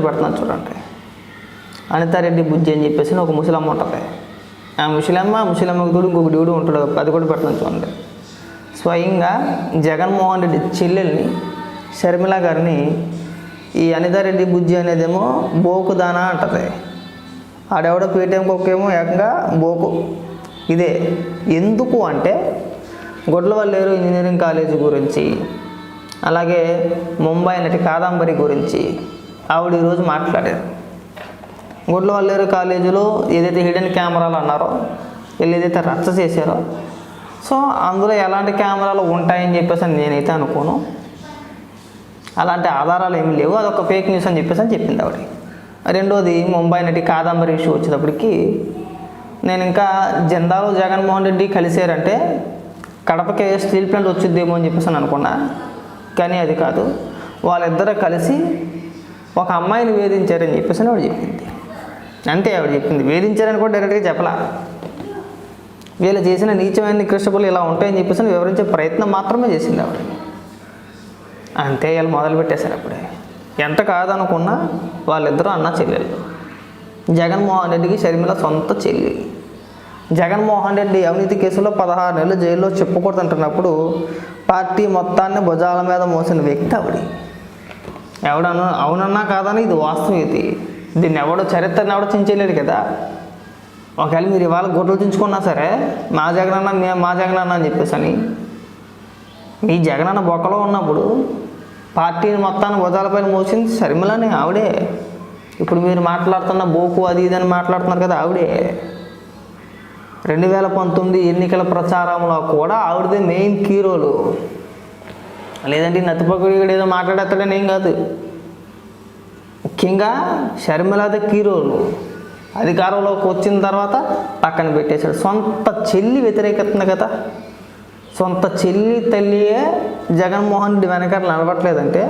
పెడుతున్నాను చూడండి. అనితారెడ్డి బుజ్జి అని చెప్పేసి ఒక ముసలమ్మ ఉంటుంది. ఆ ముసలమ్మకు తోడు ఇంకొక దేవుడు ఉంటాడు, అది కూడా పెడుతున్నాను చూడండి. స్వయంగా జగన్మోహన్ రెడ్డి చెల్లెల్ని షర్మిల గారిని ఈ అనితారెడ్డి బుజ్జి అనేదేమో బోకుదానా అంటది. ఆడెవడో పేటీఎం కుక్కేమో ఏకంగా బోకు. ఇదే ఎందుకు అంటే గొడ్లవల్లేరు ఇంజనీరింగ్ కాలేజీ గురించి, అలాగే ముంబై నటి కాదంబరి గురించి ఆవిడ ఈరోజు మాట్లాడారు. గొడ్లవల్లేరు కాలేజీలో ఏదైతే హిడెన్ కెమెరాలు అన్నారో, వీళ్ళు ఏదైతే రచ్చ చేశారో, సో అందులో ఎలాంటి కెమెరాలు ఉంటాయని చెప్పేసి నేనైతే అనుకోను. అలాంటి ఆధారాలు ఏమీ లేవు, అదొక ఫేక్ న్యూస్ అని చెప్పేసి చెప్పింది ఆవిడ. రెండోది ముంబై నటి కాదంబరి ఇష్యూ వచ్చేటప్పటికి నేను ఇంకా జెండాలో జగన్మోహన్ రెడ్డి కలిసారంటే కడపకే స్టీల్ ప్లాంట్ వచ్చిద్దేమో అని చెప్పేసి అనుకున్నా. కానీ అది కాదు, వాళ్ళిద్దరూ కలిసి ఒక అమ్మాయిని వేధించారని చెప్పేసి ఆవిడ చెప్పింది. అంతే ఆవిడ చెప్పింది. వేధించారని కూడా డైరెక్ట్గా చెప్పలా. వీళ్ళు చేసిన నీచమైన నికృష్టపులు ఇలా ఉంటాయని చెప్పేసి వివరించే ప్రయత్నం మాత్రమే చేసింది ఆవిడ. అంతే వీళ్ళు మొదలుపెట్టేశారు. అప్పుడే ఎంత కాదనుకున్నా వాళ్ళిద్దరూ అన్న చెల్లెళ్ళు. జగన్మోహన్ రెడ్డికి షర్మిల సొంత చెల్లి. జగన్మోహన్ రెడ్డి అవినీతి కేసులో 16 నెలలు జైల్లో చెప్పుకూడదంటున్నప్పుడు పార్టీ మొత్తాన్ని భుజాల మీద మోసిన వ్యక్తి ఆవిడ. ఎవడన్నా అవునన్నా కాదని ఇది వాస్తవం. దీన్ని ఎవడో చరిత్రను ఎవడో చించలేడు కదా. ఒకవేళ మీరు ఇవాళ గొడ్డలు చించుకున్నా సరే మా జగనన్న అని చెప్పేసి అని, మీ జగనన్న బొక్కలో ఉన్నప్పుడు పార్టీని మొత్తాన్ని భుజాలపైన మోసింది షర్మిలనే, ఆవిడే. ఇప్పుడు మీరు మాట్లాడుతున్న బోకు అది ఇది అని మాట్లాడుతున్నారు కదా, ఆవిడే. 2019 ఎన్నికల ప్రచారంలో కూడా ఆవిడదే మెయిన్ కీ రోలు. లేదంటే నతిపకుడు ఏదో మాట్లాడేస్తాడని ఏం కాదు. ముఖ్యంగా షర్మిలదే కీ రోలు. అధికారంలోకి వచ్చిన తర్వాత పక్కన పెట్టేశాడు. సొంత చెల్లి వ్యతిరేకిస్తుంది కదా. సొంత చెల్లి తల్లియే జగన్మోహన్ రెడ్డి వెనకాల నిలబట్టలేదంటే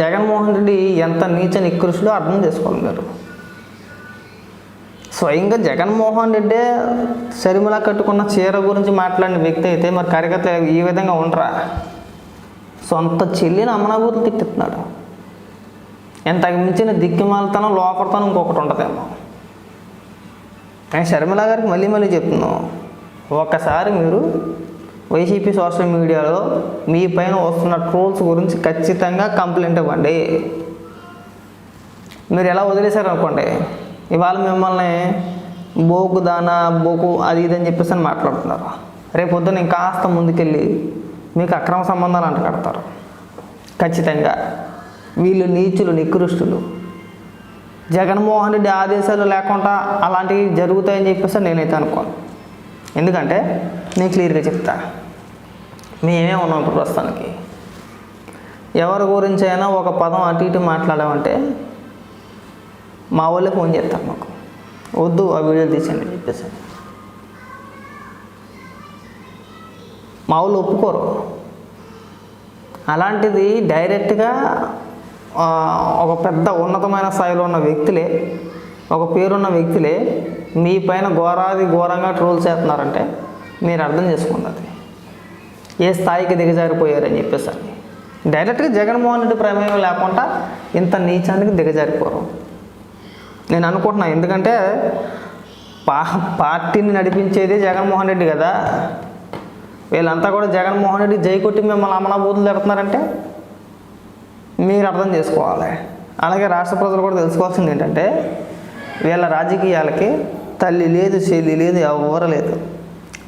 జగన్మోహన్ రెడ్డి ఎంత నీచ నికృష్టులో అర్థం చేసుకోవాలి మీరు. స్వయంగా జగన్మోహన్ రెడ్డే షర్మిల కట్టుకున్న చీర గురించి మాట్లాడిన వ్యక్తి అయితే మరి కార్యకర్తలు ఈ విధంగా ఉండరా? సొంత చెల్లిని అమనాభూతులు తిట్టుతున్నాడు. ఎంతకు మించిన దిక్కుమాలతనం లోపడతనం ఇంకొకటి ఉంటుందేమో. కానీ షర్మిల గారికి మళ్ళీ చెప్తున్నాం, ఒక్కసారి మీరు వైసీపీ సోషల్ మీడియాలో మీ పైన వస్తున్న ట్రోల్స్ గురించి ఖచ్చితంగా కంప్లైంట్ ఇవ్వండి. మీరు ఎలా వదిలేశారనుకోండి, ఇవాళ మిమ్మల్ని బోకు దానా బోకు అది ఇది అని చెప్పేసి మాట్లాడుతున్నారు. రేపు పొద్దున్న కాస్త ముందుకెళ్ళి మీకు అక్రమ సంబంధాలు అంటగడతారు. ఖచ్చితంగా వీళ్ళు నీచులు నికృష్టులు. జగన్మోహన్ రెడ్డి ఆదేశాలు లేకుండా అలాంటివి జరుగుతాయని చెప్పేసి నేనైతే అనుకోను. ఎందుకంటే నేను క్లియర్గా చెప్తా, మేమే ఉన్నాం ఇప్పుడు ప్రస్తుతానికి. ఎవరి గురించి అయినా ఒక పదం అటు ఇటు మాట్లాడామంటే మా వాళ్ళే ఫోన్ చేస్తారు మాకు, వద్దు ఆ వీడియోలు తీసేయండి అని చెప్పేసి. మా వాళ్ళు ఒప్పుకోరు. అలాంటిది డైరెక్ట్గా ఒక పెద్ద ఉన్నతమైన స్థాయిలో ఉన్న వ్యక్తులే, ఒక పేరున్న వ్యక్తులే మీ పైన ఘోరంగా ట్రోల్స్ చేస్తున్నారంటే మీరు అర్థం చేసుకోండి అది ఏ స్థాయికి దిగజారిపోయారని చెప్పేసి. డైరెక్ట్గా జగన్మోహన్ రెడ్డి ప్రమేయం లేకుండా ఇంత నీచానికి దిగజారిపోరు నేను అనుకుంటున్నాను. ఎందుకంటే పార్టీని నడిపించేది జగన్మోహన్ రెడ్డి కదా. వీళ్ళంతా కూడా జగన్మోహన్ రెడ్డి జై కొట్టి మిమ్మల్ని అమనాభూతులు తిడుతున్నారంటే మీరు అర్థం చేసుకోవాలి. అలాగే రాష్ట్ర ప్రజలు కూడా తెలుసుకోవాల్సింది ఏంటంటే వీళ్ళ రాజకీయాలకి తల్లి లేదు, చెల్లి లేదు, ఎవరు లేదు.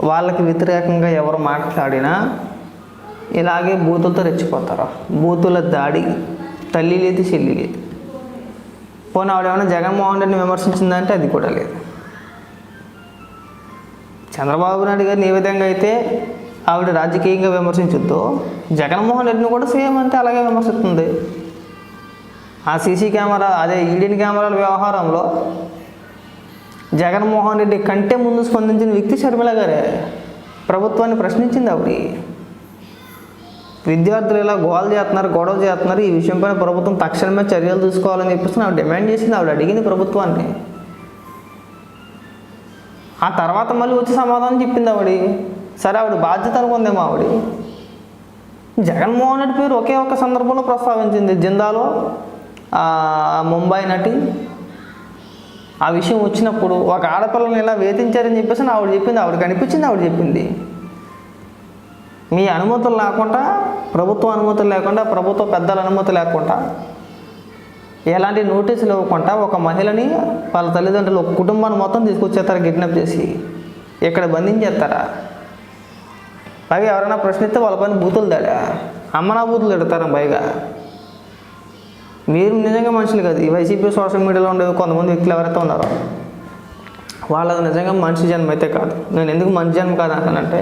వాళ్ళకి వ్యతిరేకంగా ఎవరు మాట్లాడినా ఇలాగే బూతులతో రెచ్చిపోతారు. బూతుల దాడి. తల్లి లేదు, చెల్లి లేదు. పోనీ ఆవిడేమైనా జగన్మోహన్ రెడ్డిని విమర్శించిందంటే అది కూడా లేదు. చంద్రబాబు నాయుడు గారిని ఏ విధంగా అయితే ఆవిడ రాజకీయంగా విమర్శించుద్దో జగన్మోహన్ రెడ్డిని కూడా సేమ్ అంతే అలాగే విమర్శిస్తుంది. ఆ సీసీ కెమెరా అదే ఈడీన్ కెమెరాల వ్యవహారంలో జగన్మోహన్ రెడ్డి కంటే ముందు స్పందించిన వ్యక్తి షర్మిల గారే. ప్రభుత్వాన్ని ప్రశ్నించింది ఆవిడ. విద్యార్థులు ఇలా గొడవ చేస్తున్నారు, ఈ విషయంపైన ప్రభుత్వం తక్షణమే చర్యలు తీసుకోవాలని చెప్పేసి ఆవిడ డిమాండ్ చేసింది. ఆవిడ అడిగింది ప్రభుత్వాన్ని. ఆ తర్వాత మళ్ళీ వచ్చి సమాధానం చెప్పింది ఆవిడ. సరే ఆవిడ బాధ్యత అనుకుందేమో ఆవిడ. జగన్మోహన్ రెడ్డి పేరు ఒకే ఒక్క సందర్భంలో ప్రస్తావించింది. జిందాలో ముంబై నటి ఆ విషయం వచ్చినప్పుడు ఒక ఆడపిల్లని ఇలా వేధించారని చెప్పేసి ఆవిడ చెప్పింది, ఆవిడకి అనిపించింది, ఆవిడ చెప్పింది. మీ అనుమతులు లేకుండా, ప్రభుత్వ అనుమతులు లేకుండా, ప్రభుత్వ పెద్దల అనుమతి లేకుండా, ఎలాంటి నోటీసులు ఇవ్వకుండా ఒక మహిళని వాళ్ళ తల్లిదండ్రులు ఒక కుటుంబాన్ని మొత్తం తీసుకొచ్చేస్తారు కిడ్నాప్ చేసి, ఇక్కడ బంధించేస్తారా? పైగా ఎవరైనా ప్రశ్నిస్తే వాళ్ళ పైన బూతులు దాడా, అమ్మనా బూతులు తిడతారా? పైగా మీరు నిజంగా మనుషులు కాదు. ఈ వైసీపీ సోషల్ మీడియాలో ఉండే కొంతమంది వ్యక్తులు ఎవరైతే ఉన్నారో వాళ్ళది నిజంగా మనిషి జన్మ అయితే కాదు. నేను ఎందుకు మనిషి జన్మ కాదు అంటానంటే,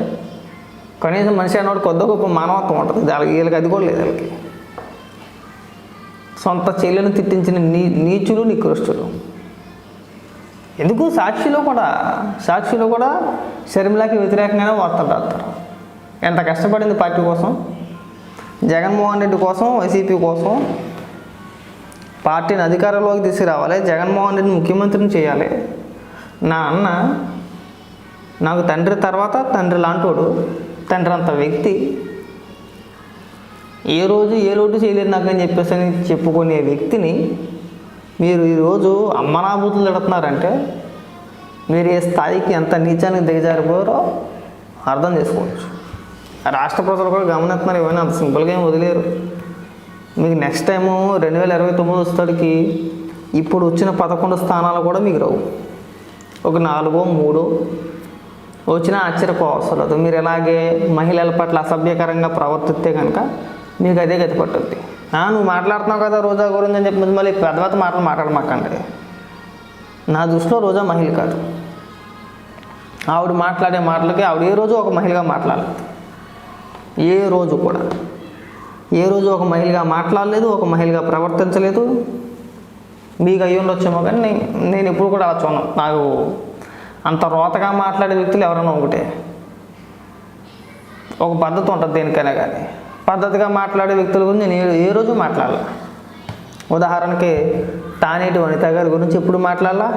కనీసం మనిషి అన్నవాడు కొద్ది గొప్ప మానవత్వం ఉంటుంది, వీళ్ళకి అది కూడా లేదు. వీళ్ళకి సొంత చెల్లెలను తిట్టించిన నీచులు, నికృష్టులు. ఎందుకు సాక్షిలో కూడా షర్మిలకి వ్యతిరేకంగానే వార్తలు రాస్తారు. ఎంత కష్టపడింది పార్టీ కోసం, జగన్మోహన్ రెడ్డి కోసం, వైసీపీ కోసం. పార్టీని అధికారంలోకి తీసుకురావాలి, జగన్మోహన్ రెడ్డిని ముఖ్యమంత్రిని చేయాలి. నా అన్న నాకు తండ్రి తర్వాత తండ్రి లాంటోడు, తండ్రి అంత వ్యక్తి, ఏ రోజు ఏ లోటు చేయలేదు నాకు అని చెప్పేసి చెప్పుకునే వ్యక్తిని మీరు ఈరోజు అమ్మనాభూతులు తిడుతున్నారంటే మీరు ఏ స్థాయికి ఎంత నీచానికి దిగజారిపోయారో అర్థం చేసుకోవచ్చు. రాష్ట్ర ప్రజలు కూడా గమనిస్తున్నారు, ఏమైనా అంత సింపుల్గా ఏం వదిలేరు. మీకు నెక్స్ట్ టైము 2029 వచ్చేసరికి ఇప్పుడు వచ్చిన 11 స్థానాలు కూడా మీకు రావు, ఒక 4, 3 వచ్చినా ఆశ్చర్యపోవసరం లేదు. మీరు ఇలాగే మహిళల పట్ల అసభ్యకరంగా ప్రవర్తిస్తే కనుక మీకు అదే గతి పట్టుద్ది. నువ్వు మాట్లాడుతున్నావు కదా రోజా గురించి అని చెప్పి మళ్ళీ పెద్ద మాటలు మాట్లాడమాకండి. నా దృష్టిలో రోజా మహిళ కాదు. ఆవిడ మాట్లాడే మాటలకి ఆవిడ ఏ రోజు ఒక మహిళగా మాట్లాడలేదు, ఏ రోజు ఒక మహిళగా మాట్లాడలేదు, ఒక మహిళగా ప్రవర్తించలేదు. మీకు అయ్యి ఉండొచ్చేమో కానీ నేను ఎప్పుడు కూడా అలా చూడను. నాకు అంత రోతగా మాట్లాడే వ్యక్తులు ఎవరైనా ఒకటే, ఒక పద్ధతి ఉంటుంది దేనికైనా కానీ. పద్ధతిగా మాట్లాడే వ్యక్తుల గురించి నేను ఏ రోజు మాట్లాడాల. ఉదాహరణకి తానేటి వనిత గారి గురించి ఎప్పుడు మాట్లాడాలా,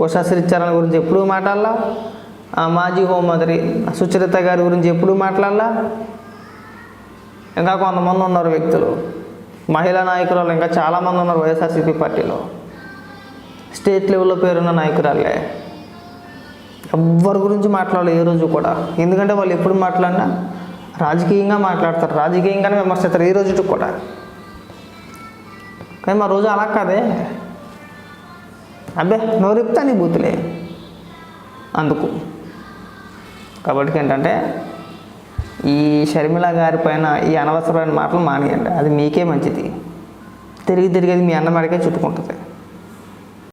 ఉషా శ్రీచరణ్ గురించి ఎప్పుడు మాట్లాడాలా, మాజీ హోంమంత్రి సుచరిత గారి గురించి ఎప్పుడు మాట్లాడాలా. ఇంకా కొంతమంది ఉన్నారు వ్యక్తులు, మహిళా నాయకురాలు ఇంకా చాలామంది ఉన్నారు వైఎస్ఆర్సీపీ పార్టీలో, స్టేట్ లెవెల్లో పేరున్న నాయకురాలే. ఎవ్వరి గురించి మాట్లాడలేదు ఏ రోజు కూడా. ఎందుకంటే వాళ్ళు ఎప్పుడు మాట్లాడినా రాజకీయంగా మాట్లాడతారు, రాజకీయంగానే విమర్శిస్తారు ఈ రోజు కూడా. కానీ మా రోజు అలా కాదే, అబ్బే నోరెప్తా నీ బూతులే అందుకు. కాబట్టి ఏంటంటే ఈ షర్మిల గారి పైన ఈ అనవసరమైన మాటలు మానేయండి, అది మీకే మంచిది. తిరిగి అది మీ అన్న మెడకే చుట్టుకుంటుంది.